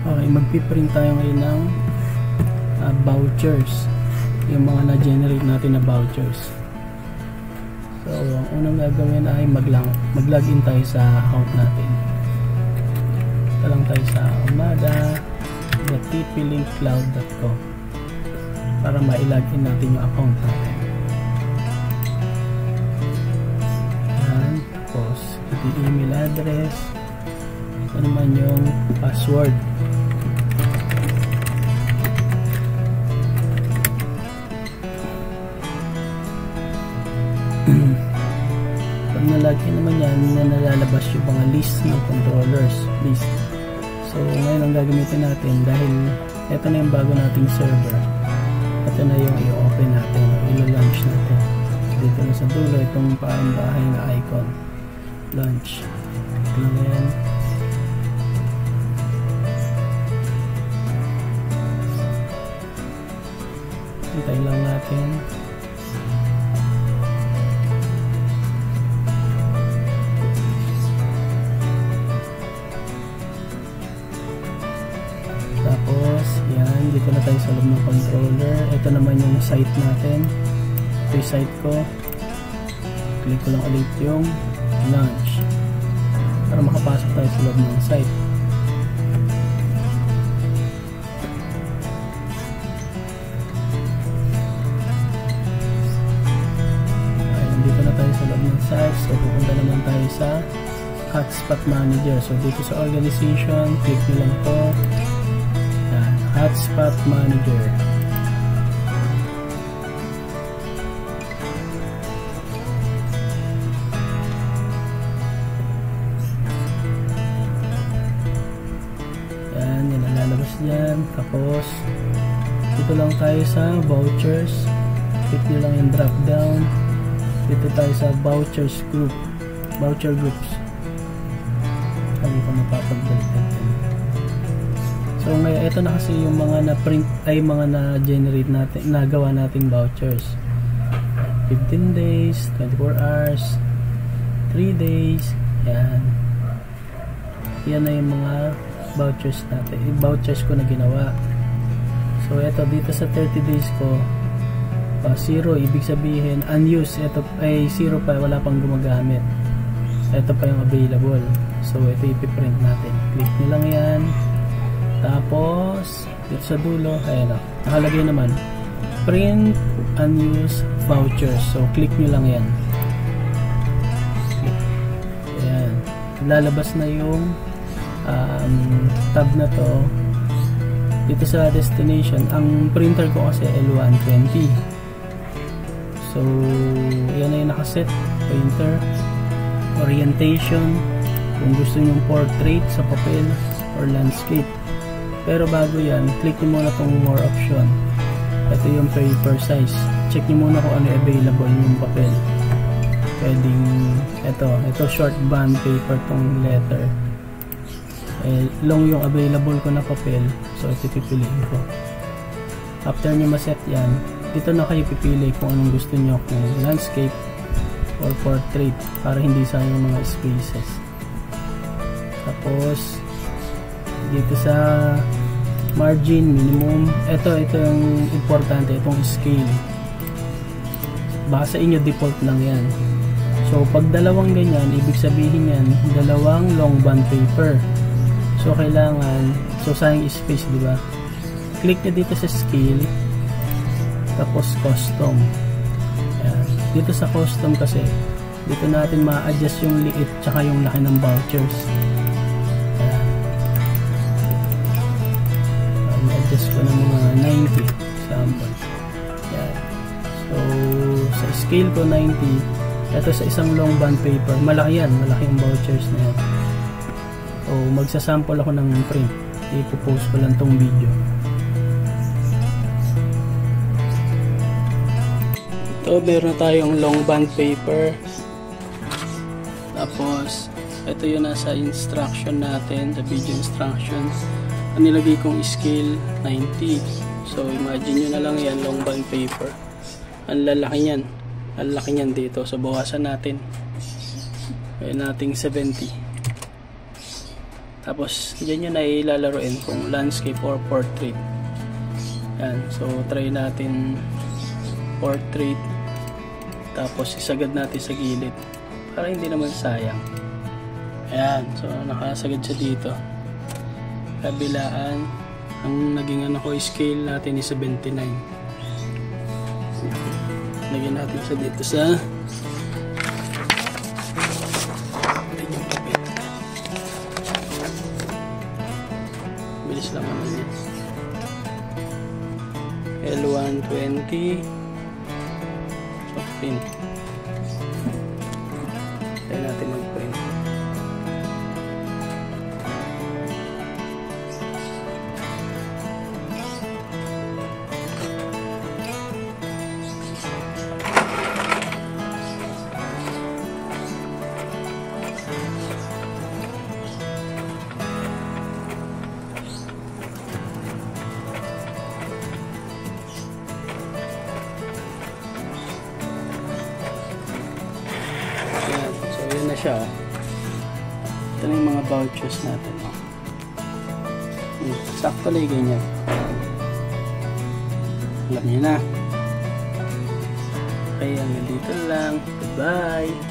Okay, magpiprint tayo ngayon ng vouchers, yung mga na-generate natin na vouchers. So ang unang gagawin ay mag-login tayo sa account natin. Ito lang tayo sa omada.tplinkcloud.com para ma-login natin yung account natin. Yan, tapos ito yung email address, ito naman yung password. Pag nalagyan naman yan, nalalabas yung mga list ng controllers list. So ngayon ang gagamitin natin, dahil ito na yung bago nating server, ito na yung i-open natin, i-launch natin. Dito na sa dulo itong parang bahay na icon, launch. Ito lang yan. Hintayin lang natin. Tapos, yan, dito na tayo sa loob ng controller. Ito naman yung site natin. Ito yung site ko. Click ko lang ulit yung launch para makapasok tayo sa loob ng site. Ayun, dito na tayo sa loob ng site. So, pupunta naman tayo sa Hotspot Manager. So, dito sa organization, click nyo lang to. Hotspot Manager. Yan, yan ang lalabas dyan. Tapos dito lang tayo sa vouchers, click nyo lang yung drop down. Dito tayo sa vouchers group, voucher groups. Hindi ko mapapagdalitan. So ngayon, ito na kasi yung mga na-print ay mga na-generate natin, nagawa nating vouchers. 15 days, 24 hours, 3 days, yan. Yan na yung mga vouchers natin, yung vouchers ko na ginawa. So ito, dito sa 30 days ko, 0, ibig sabihin, unused. Ito ay 0 pa, wala pang gumagamit. Ito pa yung available. So ito ipiprint natin. Click nyo lang yan. Tapos, dito sa dulo, ayan o, nakalagay naman, print unused vouchers. So, click nyo lang yan. Ayan. Lalabas na yung tab na to. Dito sa destination, ang printer ko kasi L120. So, yan na yung nakaset. Printer, orientation, kung gusto nyo portrait sa papel or landscape. Pero bago yan, click nyo muna itong more option. Ito yung paper size. Check nyo muna kung ano available yung papel. Pwedeng, ito short band paper tong letter. Long yung available ko na papel. So ito pipiliin ko. After nyo maset yan, dito na kayo pipili kung anong gusto nyo, kung landscape or portrait, para hindi sayang mga spaces. Tapos dito sa margin, minimum, ito yung importante, itong scale. Baka sa inyo default lang yan. So pag dalawang ganyan, ibig sabihin yan, dalawang long band paper. So kailangan, so sayang space, diba? Click nyo dito sa scale, tapos custom. Ayan. Dito sa custom kasi, dito natin ma-adjust yung liit tsaka yung laki ng vouchers. Adjust ko ng mga 90 sample. Yan. So sa scale ko 90, ito sa isang long band paper, malaki yan, malaki yung vouchers na yan. So magsasample ako ng print, ipopost ko lang tong video. Ito, meron na tayong long band paper. Tapos ito yung nasa instruction natin, the video instructions. Ang nilagay kong scale 90. So imagine nyo na lang yan, long band paper. Ang lalaki nyan. Ang laki nyan dito. So bawasan natin. Gawin nating 70. Tapos dyan yun ay ilalaroin kung landscape or portrait. Yan. So try natin portrait. Tapos isagad natin sa gilid para hindi naman sayang. Ayan. So nakasagad siya dito. Kabilaan. Ang naging scale natin is 79. Lagyan natin sa dito sa bilis lang naman yan. L120 print. Kaya natin mag-print. Na siya. Ito na yung mga vouchers natin. Sakto lang ganyan. Alam niyo na. Okay, hanggang dito lang. Goodbye.